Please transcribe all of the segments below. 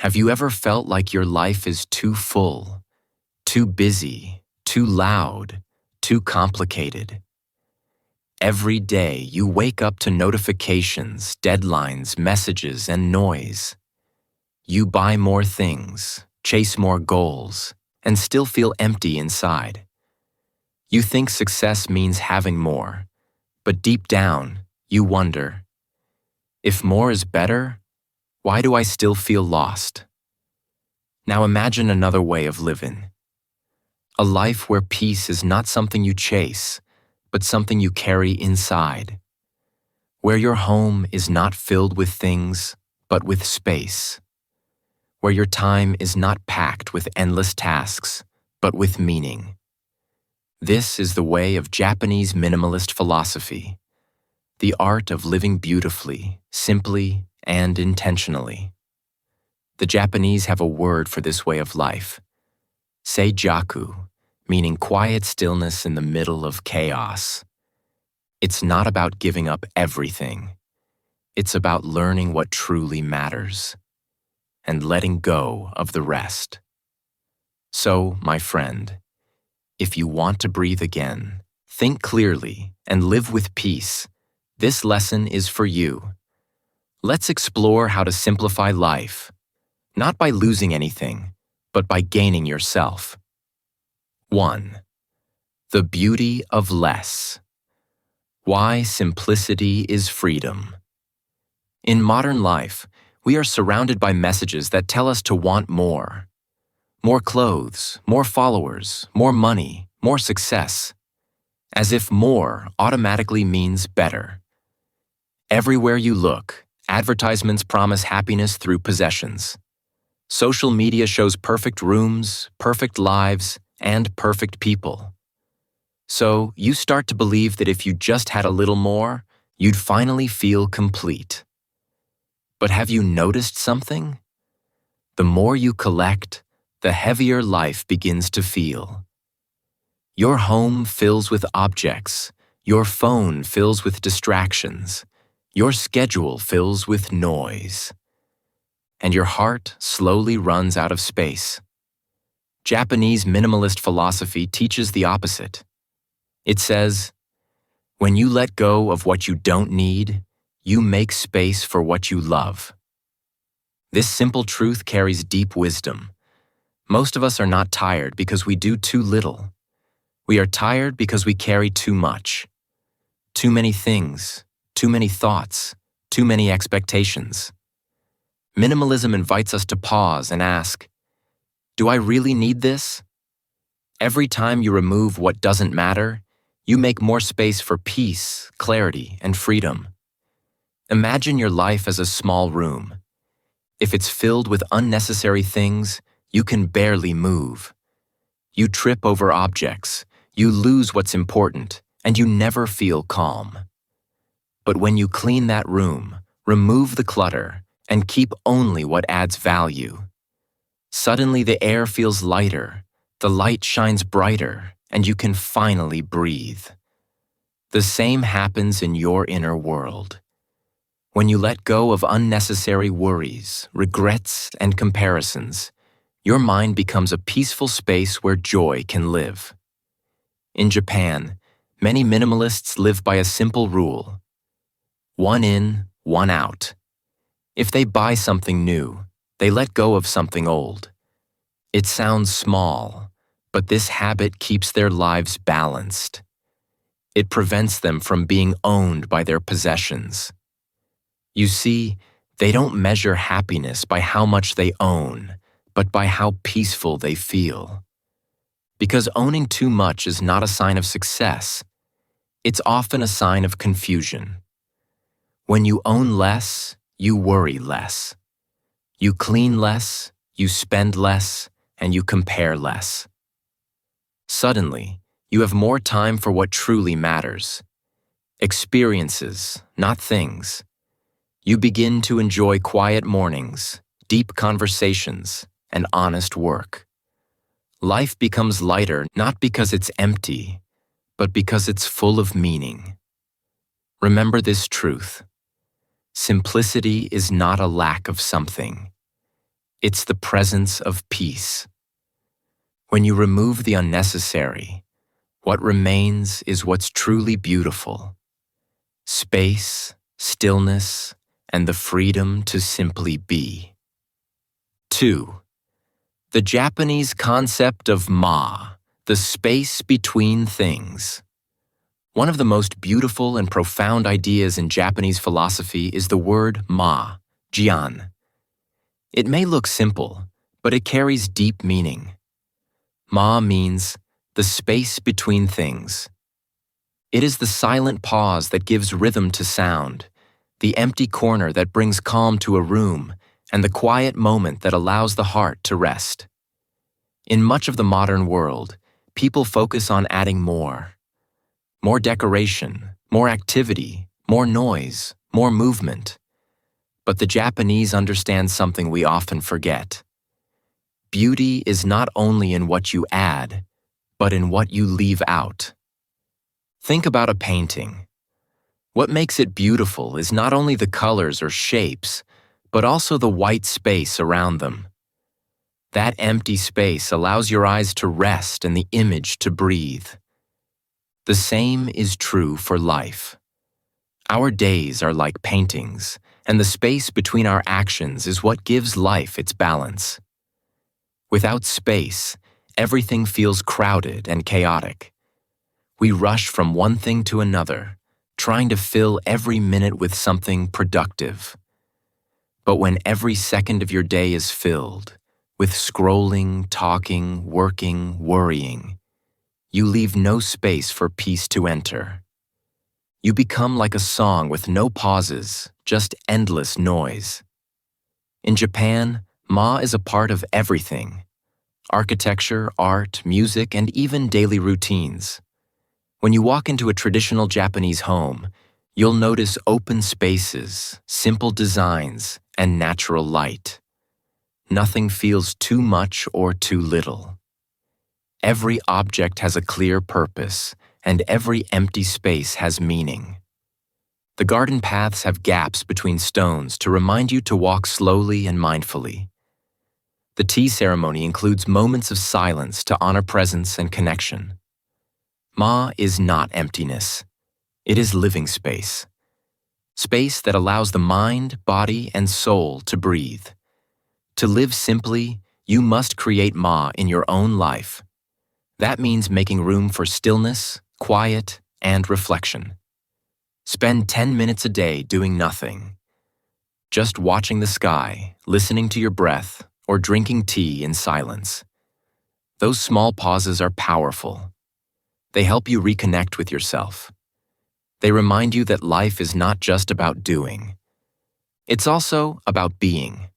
Have you ever felt like your life is too full, too busy, too loud, too complicated? Every day you wake up to notifications, deadlines, messages, and noise. You buy more things, chase more goals, and still feel empty inside. You think success means having more, but deep down, you wonder, if more is better, why do I still feel lost? Now imagine another way of living. A life where peace is not something you chase, but something you carry inside. Where your home is not filled with things, but with space. Where your time is not packed with endless tasks, but with meaning. This is the way of Japanese Minimalist Philosophy, the art of living beautifully, simply, and intentionally. The Japanese have a word for this way of life, seijaku, meaning quiet stillness in the middle of chaos. It's not about giving up everything. It's about learning what truly matters and letting go of the rest. So, my friend, if you want to breathe again, think clearly, and live with peace, this lesson is for you. Let's explore how to simplify life, not by losing anything, but by gaining yourself. 1. The beauty of less. Why simplicity is freedom. In modern life, we are surrounded by messages that tell us to want more. More clothes, more followers, more money, more success. As if more automatically means better. Everywhere you look, advertisements promise happiness through possessions. Social media shows perfect rooms, perfect lives, and perfect people. So you start to believe that if you just had a little more, you'd finally feel complete. But have you noticed something? The more you collect, the heavier life begins to feel. Your home fills with objects, your phone fills with distractions, your schedule fills with noise, and your heart slowly runs out of space. Japanese Minimalist Philosophy teaches the opposite. It says, when you let go of what you don't need, you make space for what you love. This simple truth carries deep wisdom. Most of us are not tired because we do too little. We are tired because we carry too much. Too many things, too many thoughts, too many expectations. Minimalism invites us to pause and ask, do I really need this? Every time you remove what doesn't matter, you make more space for peace, clarity, and freedom. Imagine your life as a small room. If it's filled with unnecessary things, you can barely move. You trip over objects, you lose what's important, and you never feel calm. But when you clean that room, remove the clutter, and keep only what adds value, suddenly the air feels lighter, the light shines brighter, and you can finally breathe. The same happens in your inner world. When you let go of unnecessary worries, regrets, and comparisons, your mind becomes a peaceful space where joy can live. In Japan, many minimalists live by a simple rule: one in, one out. If they buy something new, they let go of something old. It sounds small, but this habit keeps their lives balanced. It prevents them from being owned by their possessions. You see, they don't measure happiness by how much they own, but by how peaceful they feel. Because owning too much is not a sign of success. It's often a sign of confusion. When you own less, you worry less. You clean less, you spend less, and you compare less. Suddenly, you have more time for what truly matters. Experiences, not things. You begin to enjoy quiet mornings, deep conversations, and honest work. Life becomes lighter not because it's empty, but because it's full of meaning. Remember this truth. Simplicity is not a lack of something. It's the presence of peace. When you remove the unnecessary, what remains is what's truly beautiful. Space, stillness, and the freedom to simply be. 2. The Japanese concept of the space between things. One of the most beautiful and profound ideas in Japanese philosophy is the word jian. It may look simple, but it carries deep meaning. Means the space between things. It is the silent pause that gives rhythm to sound, the empty corner that brings calm to a room, and the quiet moment that allows the heart to rest. In much of the modern world, people focus on adding more. More decoration, more activity, more noise, more movement. But the Japanese understand something we often forget. Beauty is not only in what you add, but in what you leave out. Think about a painting. What makes it beautiful is not only the colors or shapes, but also the white space around them. That empty space allows your eyes to rest and the image to breathe. The same is true for life. Our days are like paintings, and the space between our actions is what gives life its balance. Without space, everything feels crowded and chaotic. We rush from one thing to another, trying to fill every minute with something productive. But when every second of your day is filled with scrolling, talking, working, worrying, you leave no space for peace to enter. You become like a song with no pauses, just endless noise. In Japan, is a part of everything. Architecture, art, music, and even daily routines. When you walk into a traditional Japanese home, you'll notice open spaces, simple designs, and natural light. Nothing feels too much or too little. Every object has a clear purpose, and every empty space has meaning. The garden paths have gaps between stones to remind you to walk slowly and mindfully. The tea ceremony includes moments of silence to honor presence and connection. Is not emptiness. It is living space. Space that allows the mind, body, and soul to breathe. To live simply, you must create in your own life. That means making room for stillness, quiet, and reflection. Spend 10 minutes a day doing nothing. Just watching the sky, listening to your breath, or drinking tea in silence. Those small pauses are powerful. They help you reconnect with yourself. They remind you that life is not just about doing. It's also about being.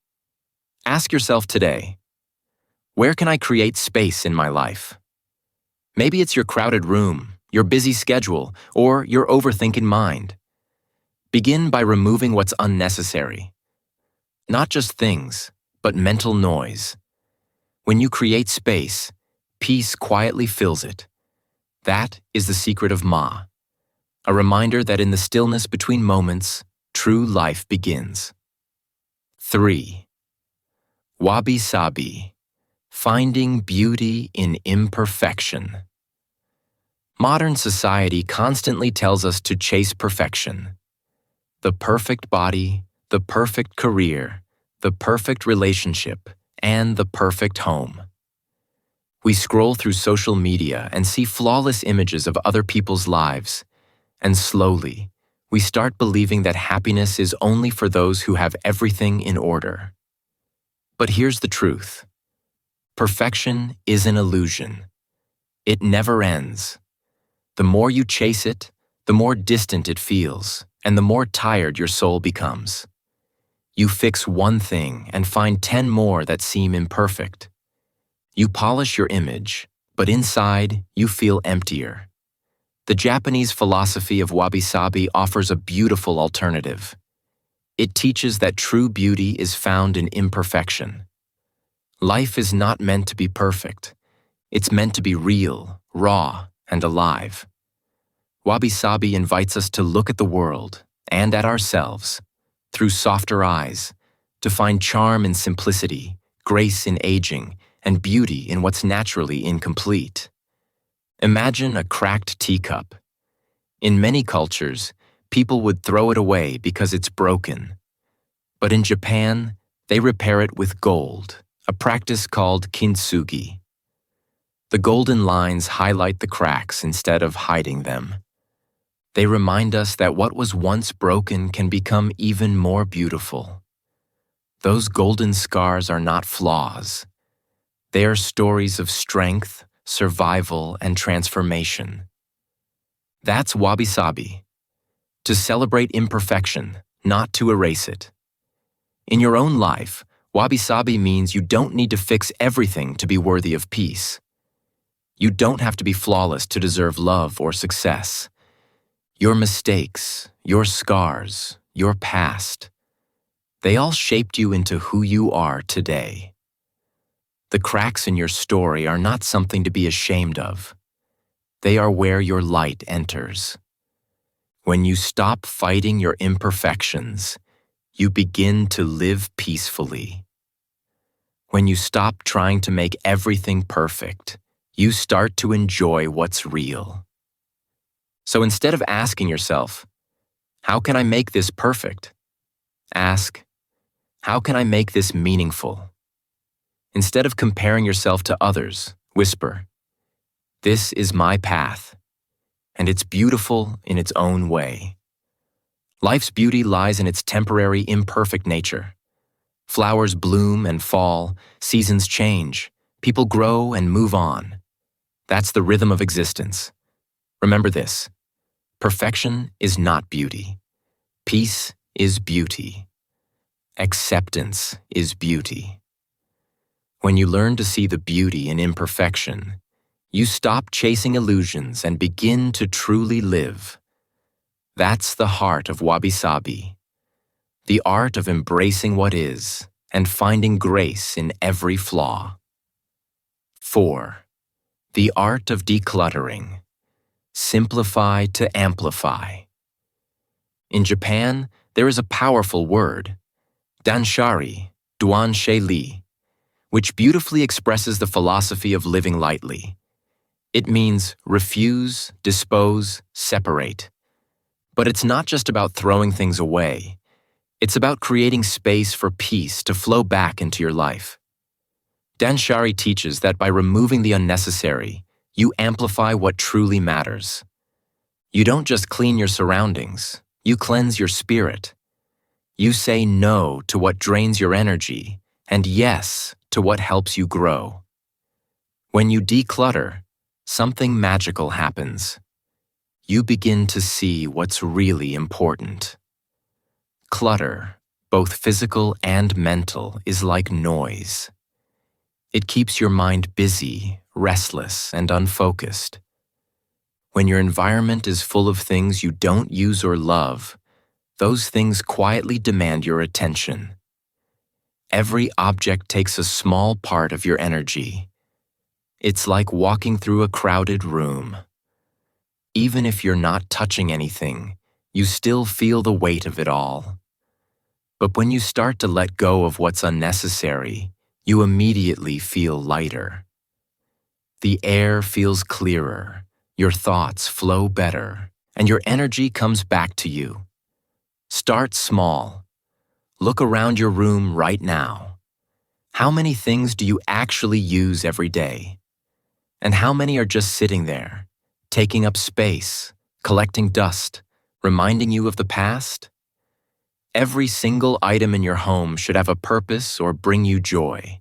Ask yourself today, where can I create space in my life? Maybe it's your crowded room, your busy schedule, or your overthinking mind. Begin by removing what's unnecessary. Not just things, but mental noise. When you create space, peace quietly fills it. That is the secret of a reminder that in the stillness between moments, true life begins. 3. Wabi-Sabi, finding beauty in imperfection. Modern society constantly tells us to chase perfection. The perfect body, the perfect career, the perfect relationship, and the perfect home. We scroll through social media and see flawless images of other people's lives, and slowly, we start believing that happiness is only for those who have everything in order. But here's the truth. Perfection is an illusion. It never ends. The more you chase it, the more distant it feels, and the more tired your soul becomes. You fix one thing and find 10 more that seem imperfect. You polish your image, but inside you feel emptier. The Japanese philosophy of Wabi-Sabi offers a beautiful alternative. It teaches that true beauty is found in imperfection. Life is not meant to be perfect. It's meant to be real, raw, and alive. Wabi-Sabi invites us to look at the world and at ourselves through softer eyes, to find charm in simplicity, grace in aging, and beauty in what's naturally incomplete. Imagine a cracked teacup. In many cultures, people would throw it away because it's broken. But in Japan, they repair it with gold, a practice called kintsugi. The golden lines highlight the cracks instead of hiding them. They remind us that what was once broken can become even more beautiful. Those golden scars are not flaws. They are stories of strength, survival, and transformation. That's Wabi-Sabi. To celebrate imperfection, not to erase it. In your own life, Wabi-Sabi means you don't need to fix everything to be worthy of peace. You don't have to be flawless to deserve love or success. Your mistakes, your scars, your past, they all shaped you into who you are today. The cracks in your story are not something to be ashamed of. They are where your light enters. When you stop fighting your imperfections, you begin to live peacefully. When you stop trying to make everything perfect, you start to enjoy what's real. So instead of asking yourself, how can I make this perfect? Ask, how can I make this meaningful? Instead of comparing yourself to others, whisper, this is my path, and it's beautiful in its own way. Life's beauty lies in its temporary, imperfect nature. Flowers bloom and fall, seasons change, people grow and move on. That's the rhythm of existence. Remember this. Perfection is not beauty. Peace is beauty. Acceptance is beauty. When you learn to see the beauty in imperfection, you stop chasing illusions and begin to truly live. That's the heart of Wabi-Sabi, the art of embracing what is and finding grace in every flaw. 4. The art of decluttering. Simplify to amplify. In Japan, there is a powerful word, danshari, duan she li, which beautifully expresses the philosophy of living lightly. It means refuse, dispose, separate. But it's not just about throwing things away. It's about creating space for peace to flow back into your life. Danshari teaches that by removing the unnecessary, you amplify what truly matters. You don't just clean your surroundings, you cleanse your spirit. You say no to what drains your energy and yes to what helps you grow. When you declutter, something magical happens. You begin to see what's really important. Clutter, both physical and mental, is like noise. It keeps your mind busy, restless, and unfocused. When your environment is full of things you don't use or love, those things quietly demand your attention. Every object takes a small part of your energy. It's like walking through a crowded room. Even if you're not touching anything, you still feel the weight of it all. But when you start to let go of what's unnecessary, you immediately feel lighter. The air feels clearer, your thoughts flow better, and your energy comes back to you. Start small. Look around your room right now. How many things do you actually use every day? And how many are just sitting there, taking up space, collecting dust, reminding you of the past? Every single item in your home should have a purpose or bring you joy.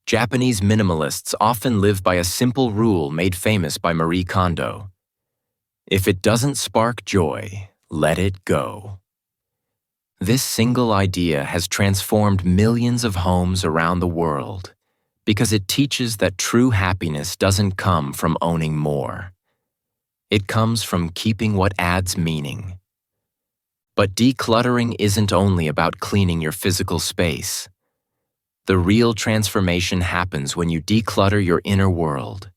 Japanese minimalists often live by a simple rule made famous by Marie Kondo. If it doesn't spark joy, let it go. This single idea has transformed millions of homes around the world because it teaches that true happiness doesn't come from owning more. It comes from keeping what adds meaning. But decluttering isn't only about cleaning your physical space. The real transformation happens when you declutter your inner world.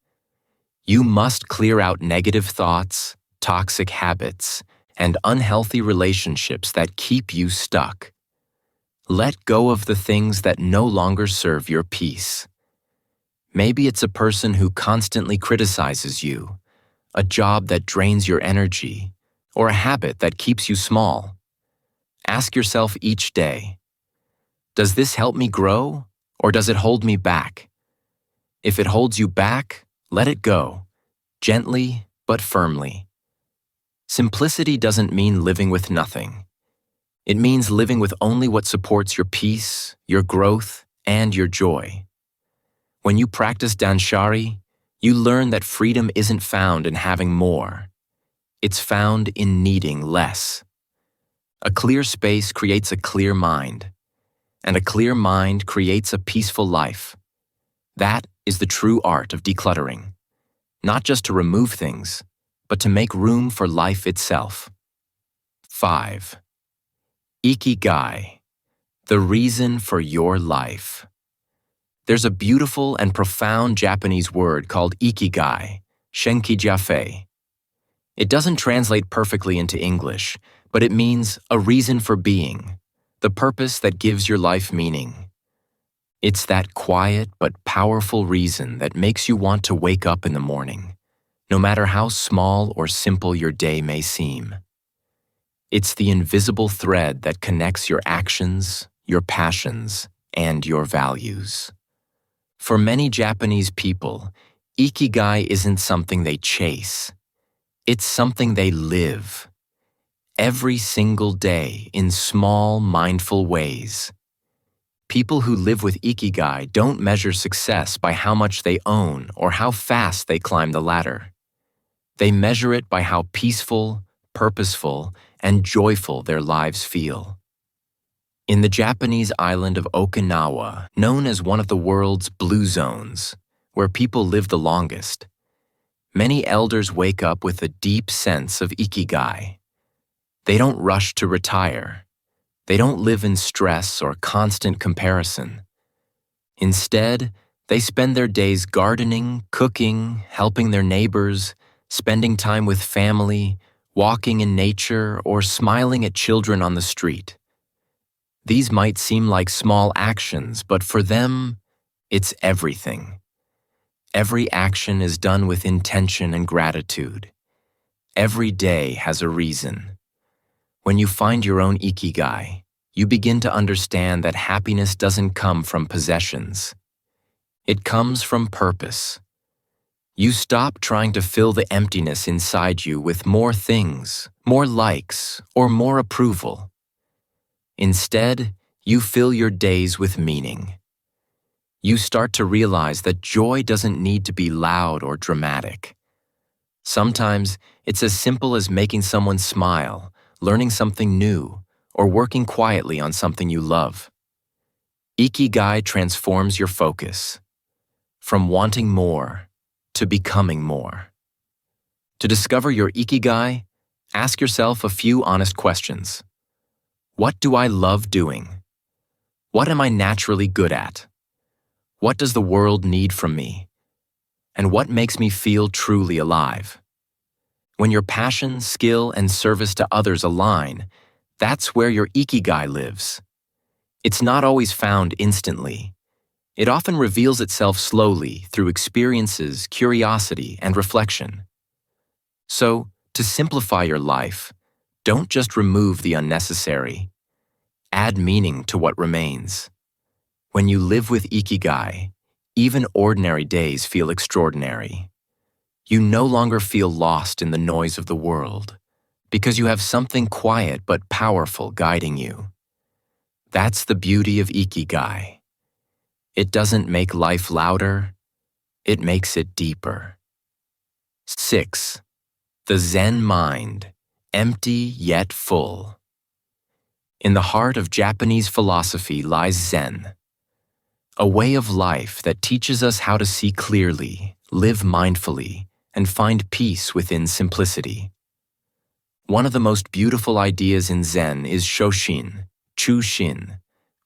You must clear out negative thoughts, toxic habits, and unhealthy relationships that keep you stuck. Let go of the things that no longer serve your peace. Maybe it's a person who constantly criticizes you, a job that drains your energy, or a habit that keeps you small. Ask yourself each day, does this help me grow, or does it hold me back? If it holds you back, let it go, gently but firmly. Simplicity doesn't mean living with nothing. It means living with only what supports your peace, your growth, and your joy. When you practice Danshari, you learn that freedom isn't found in having more. It's found in needing less. A clear space creates a clear mind, and a clear mind creates a peaceful life. That is the true art of decluttering, not just to remove things, but to make room for life itself. 5. Ikigai, the reason for your life. There's a beautiful and profound Japanese word called Ikigai, Shenkijafe. It doesn't translate perfectly into English, but it means a reason for being, the purpose that gives your life meaning. It's that quiet but powerful reason that makes you want to wake up in the morning, no matter how small or simple your day may seem. It's the invisible thread that connects your actions, your passions, and your values. For many Japanese people, Ikigai isn't something they chase. It's something they live. Every single day in small, mindful ways. People who live with Ikigai don't measure success by how much they own or how fast they climb the ladder. They measure it by how peaceful, purposeful, and joyful their lives feel. In the Japanese island of Okinawa, known as one of the world's blue zones, where people live the longest, many elders wake up with a deep sense of Ikigai. They don't rush to retire. They don't live in stress or constant comparison. Instead, they spend their days gardening, cooking, helping their neighbors, spending time with family, walking in nature, or smiling at children on the street. These might seem like small actions, but for them, it's everything. Every action is done with intention and gratitude. Every day has a reason. When you find your own Ikigai, you begin to understand that happiness doesn't come from possessions. It comes from purpose. You stop trying to fill the emptiness inside you with more things, more likes, or more approval. Instead, you fill your days with meaning. You start to realize that joy doesn't need to be loud or dramatic. Sometimes it's as simple as making someone smile, learning something new, or working quietly on something you love. Ikigai transforms your focus from wanting more to becoming more. To discover your Ikigai, ask yourself a few honest questions. What do I love doing? What am I naturally good at? What does the world need from me? And what makes me feel truly alive? When your passion, skill, and service to others align, that's where your Ikigai lives. It's not always found instantly. It often reveals itself slowly through experiences, curiosity, and reflection. So, to simplify your life, don't just remove the unnecessary. Add meaning to what remains. When you live with Ikigai, even ordinary days feel extraordinary. You no longer feel lost in the noise of the world, because you have something quiet but powerful guiding you. That's the beauty of Ikigai. It doesn't make life louder, it makes it deeper. 6. The Zen mind, empty yet full. In the heart of Japanese philosophy lies Zen, a way of life that teaches us how to see clearly, live mindfully, and find peace within simplicity. One of the most beautiful ideas in Zen is Shoshin, Chushin,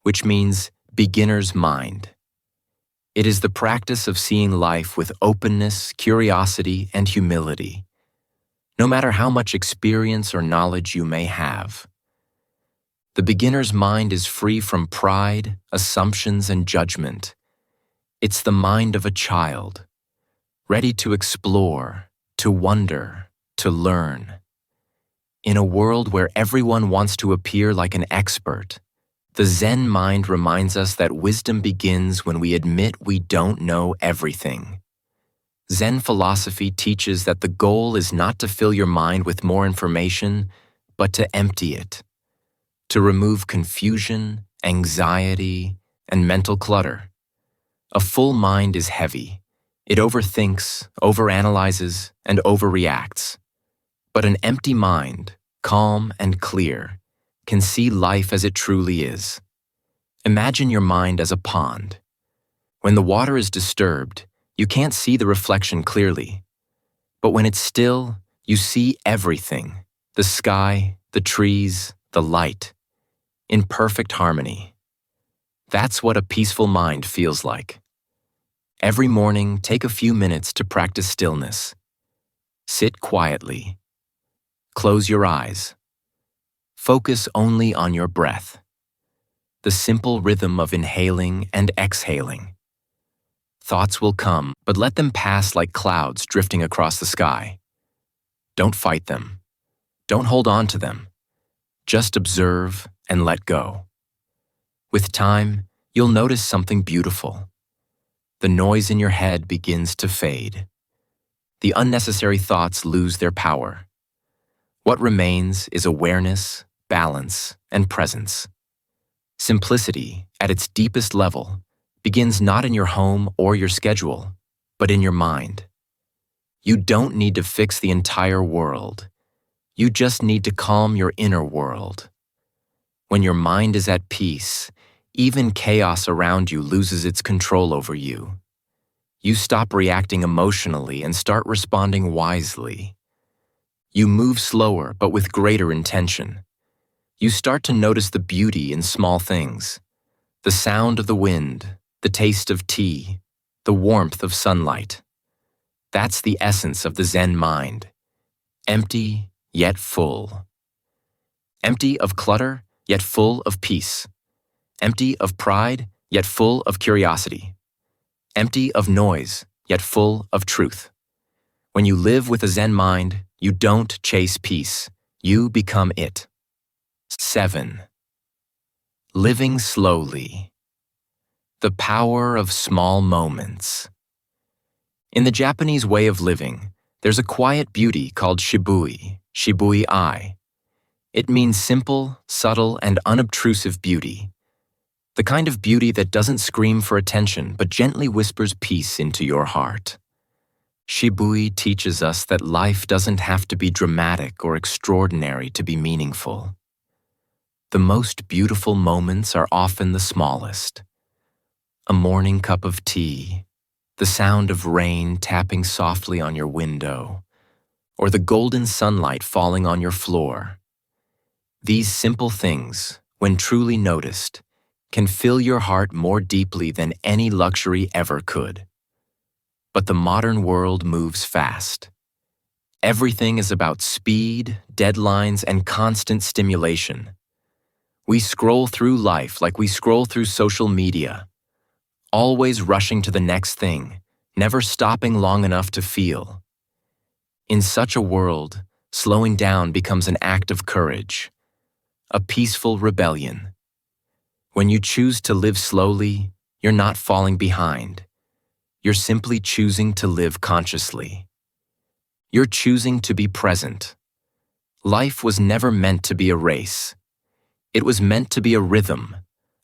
which means beginner's mind. It is the practice of seeing life with openness, curiosity, and humility, no matter how much experience or knowledge you may have. The beginner's mind is free from pride, assumptions, and judgment. It's the mind of a child, ready to explore, to wonder, to learn. In a world where everyone wants to appear like an expert, the Zen mind reminds us that wisdom begins when we admit we don't know everything. Zen philosophy teaches that the goal is not to fill your mind with more information, but to empty it, to remove confusion, anxiety, and mental clutter. A full mind is heavy. It overthinks, overanalyzes, and overreacts. But an empty mind, calm and clear, can see life as it truly is. Imagine your mind as a pond. When the water is disturbed, you can't see the reflection clearly. But when it's still, you see everything: the sky, the trees, the light, in perfect harmony. That's what a peaceful mind feels like. Every morning, take a few minutes to practice stillness. Sit quietly. Close your eyes. Focus only on your breath, the simple rhythm of inhaling and exhaling. Thoughts will come, but let them pass like clouds drifting across the sky. Don't fight them. Don't hold on to them. Just observe and let go. With time, you'll notice something beautiful. The noise in your head begins to fade. The unnecessary thoughts lose their power. What remains is awareness, balance, and presence. Simplicity, at its deepest level, begins not in your home or your schedule, but in your mind. You don't need to fix the entire world. You just need to calm your inner world. When your mind is at peace, even chaos around you loses its control over you. You stop reacting emotionally and start responding wisely. You move slower but with greater intention. You start to notice the beauty in small things: the sound of the wind, the taste of tea, the warmth of sunlight. That's the essence of the Zen mind. Empty, yet full. Empty of clutter, yet full of peace. Empty of pride, yet full of curiosity. Empty of noise, yet full of truth. When you live with a Zen mind, you don't chase peace. You become it. 7. Living slowly. The power of small moments. In the Japanese way of living, there's a quiet beauty called shibui-ai. It means simple, subtle, and unobtrusive beauty. The kind of beauty that doesn't scream for attention but gently whispers peace into your heart. Shibui teaches us that life doesn't have to be dramatic or extraordinary to be meaningful. The most beautiful moments are often the smallest. A morning cup of tea, the sound of rain tapping softly on your window, or the golden sunlight falling on your floor. These simple things, when truly noticed, can fill your heart more deeply than any luxury ever could. But the modern world moves fast. Everything is about speed, deadlines, and constant stimulation. We scroll through life like we scroll through social media, always rushing to the next thing, never stopping long enough to feel. In such a world, slowing down becomes an act of courage, a peaceful rebellion. When you choose to live slowly, you're not falling behind. You're simply choosing to live consciously. You're choosing to be present. Life was never meant to be a race. It was meant to be a rhythm,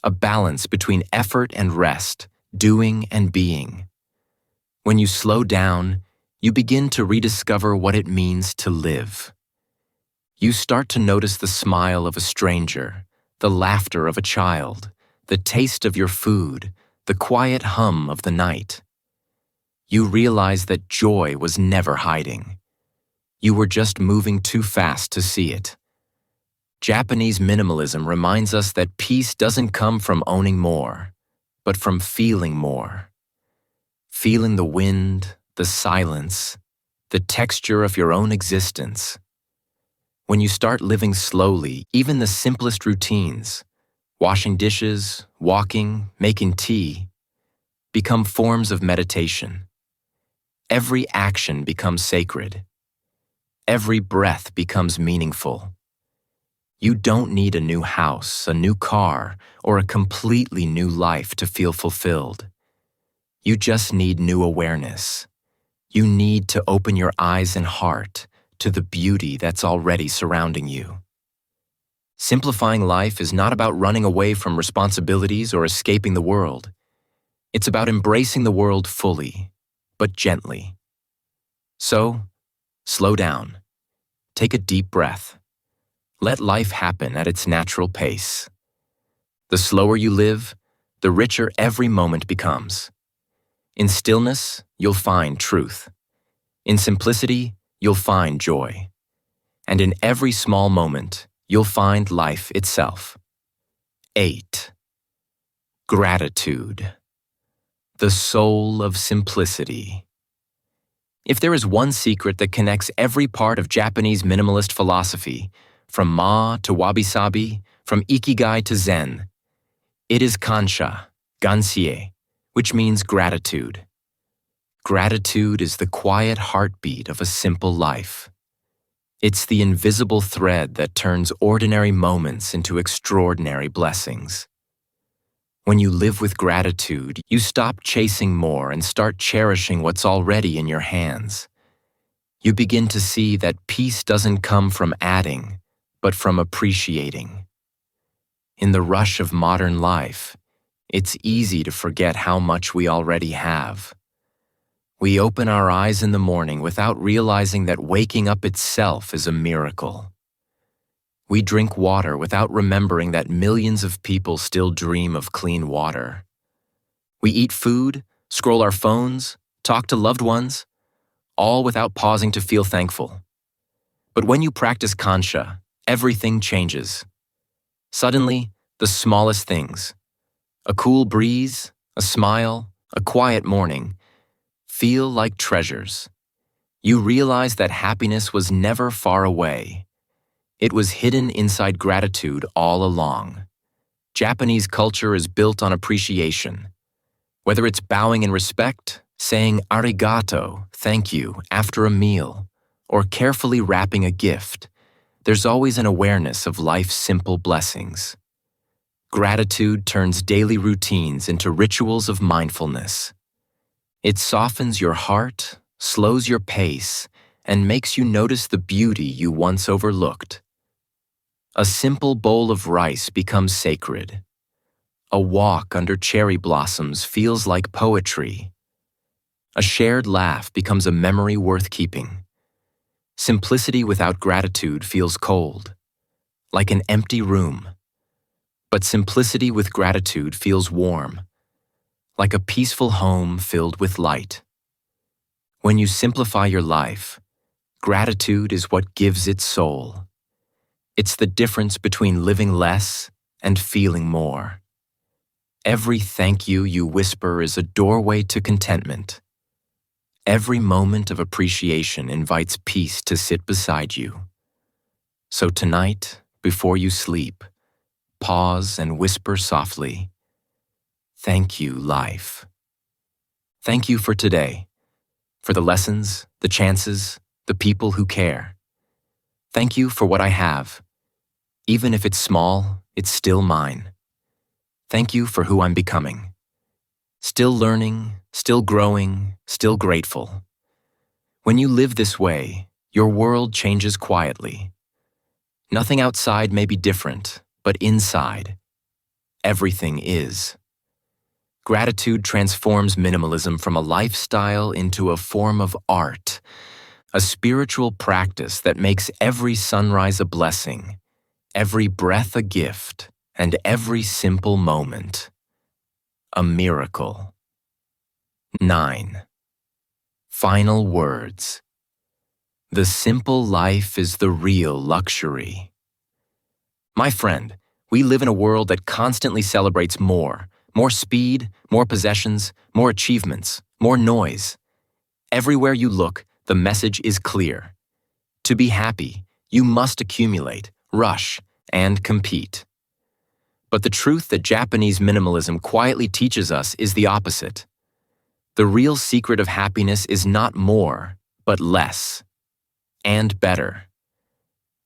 a balance between effort and rest, doing and being. When you slow down, you begin to rediscover what it means to live. You start to notice the smile of a stranger, the laughter of a child, the taste of your food, the quiet hum of the night. You realize that joy was never hiding. You were just moving too fast to see it. Japanese minimalism reminds us that peace doesn't come from owning more, but from feeling more. Feeling the wind, the silence, the texture of your own existence. When you start living slowly, even the simplest routines, washing dishes, walking, making tea, become forms of meditation. Every action becomes sacred. Every breath becomes meaningful. You don't need a new house, a new car, or a completely new life to feel fulfilled. You just need new awareness. You need to open your eyes and heart to the beauty that's already surrounding you. Simplifying life is not about running away from responsibilities or escaping the world. It's about embracing the world fully, but gently. So, slow down. Take a deep breath. Let life happen at its natural pace. The slower you live, the richer every moment becomes. In stillness, you'll find truth. In simplicity, you'll find joy. And in every small moment, you'll find life itself. 8. Gratitude. The soul of simplicity. If there is one secret that connects every part of Japanese Minimalist philosophy, from Ma to Wabi-Sabi, from Ikigai to Zen, it is Kansha, Gansie, which means gratitude. Gratitude is the quiet heartbeat of a simple life. It's the invisible thread that turns ordinary moments into extraordinary blessings. When you live with gratitude, you stop chasing more and start cherishing what's already in your hands. You begin to see that peace doesn't come from adding, but from appreciating. In the rush of modern life, it's easy to forget how much we already have. We open our eyes in the morning without realizing that waking up itself is a miracle. We drink water without remembering that millions of people still dream of clean water. We eat food, scroll our phones, talk to loved ones, all without pausing to feel thankful. But when you practice Kansha, everything changes. Suddenly, the smallest things, a cool breeze, a smile, a quiet morning, feel like treasures. You realize that happiness was never far away. It was hidden inside gratitude all along. Japanese culture is built on appreciation. Whether it's bowing in respect, saying arigato, thank you, after a meal, or carefully wrapping a gift, there's always an awareness of life's simple blessings. Gratitude turns daily routines into rituals of mindfulness. It softens your heart, slows your pace, and makes you notice the beauty you once overlooked. A simple bowl of rice becomes sacred. A walk under cherry blossoms feels like poetry. A shared laugh becomes a memory worth keeping. Simplicity without gratitude feels cold, like an empty room. But simplicity with gratitude feels warm, like a peaceful home filled with light. When you simplify your life, gratitude is what gives it soul. It's the difference between living less and feeling more. Every thank you you whisper is a doorway to contentment. Every moment of appreciation invites peace to sit beside you. So tonight, before you sleep, pause and whisper softly, "Thank you, life." Thank you for today, for the lessons, the chances, the people who care. Thank you for what I have. Even if it's small, it's still mine. Thank you for who I'm becoming. Still learning, still growing, still grateful. When you live this way, your world changes quietly. Nothing outside may be different, but inside, everything is. Gratitude transforms minimalism from a lifestyle into a form of art, a spiritual practice that makes every sunrise a blessing, every breath a gift, and every simple moment a miracle. 9. Final words. The simple life is the real luxury. My friend, we live in a world that constantly celebrates more speed, more possessions, more achievements, more noise. Everywhere you look, the message is clear. To be happy, You must accumulate, rush, and compete. But the truth that Japanese minimalism quietly teaches us is the opposite. The real secret of happiness is not more, but less, and better.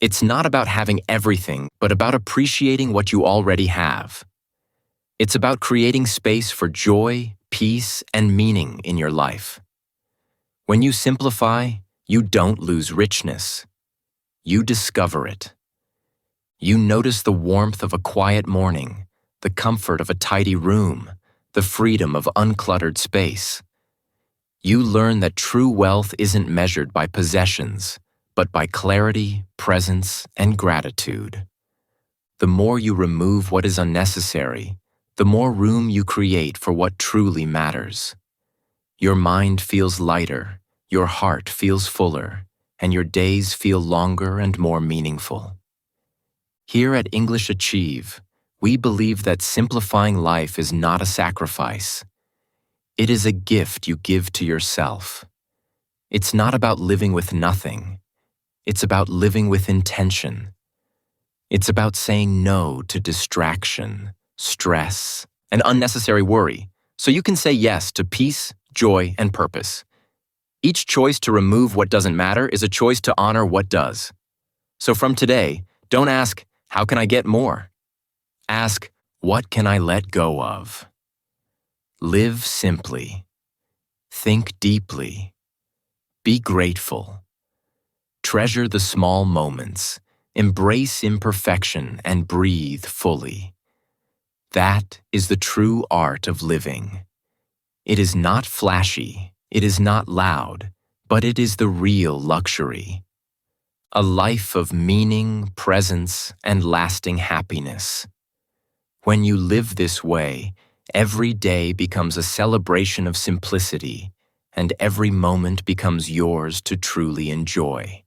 It's not about having everything, but about appreciating what you already have. It's about creating space for joy, peace, and meaning in your life. When you simplify, you don't lose richness. You discover it. You notice the warmth of a quiet morning, the comfort of a tidy room, the freedom of uncluttered space. You learn that true wealth isn't measured by possessions, but by clarity, presence, and gratitude. The more you remove what is unnecessary, the more room you create for what truly matters. Your mind feels lighter, your heart feels fuller, and your days feel longer and more meaningful. Here at English Achieve, we believe that simplifying life is not a sacrifice. It is a gift you give to yourself. It's not about living with nothing. It's about living with intention. It's about saying no to distraction, stress, and unnecessary worry, so you can say yes to peace, joy, and purpose. Each choice to remove what doesn't matter is a choice to honor what does. So from today, don't ask, how can I get more? Ask, what can I let go of? Live simply. Think deeply. Be grateful. Treasure the small moments. Embrace imperfection and breathe fully. That is the true art of living. It is not flashy, it is not loud, but it is the real luxury. A life of meaning, presence, and lasting happiness. When you live this way, every day becomes a celebration of simplicity, and every moment becomes yours to truly enjoy.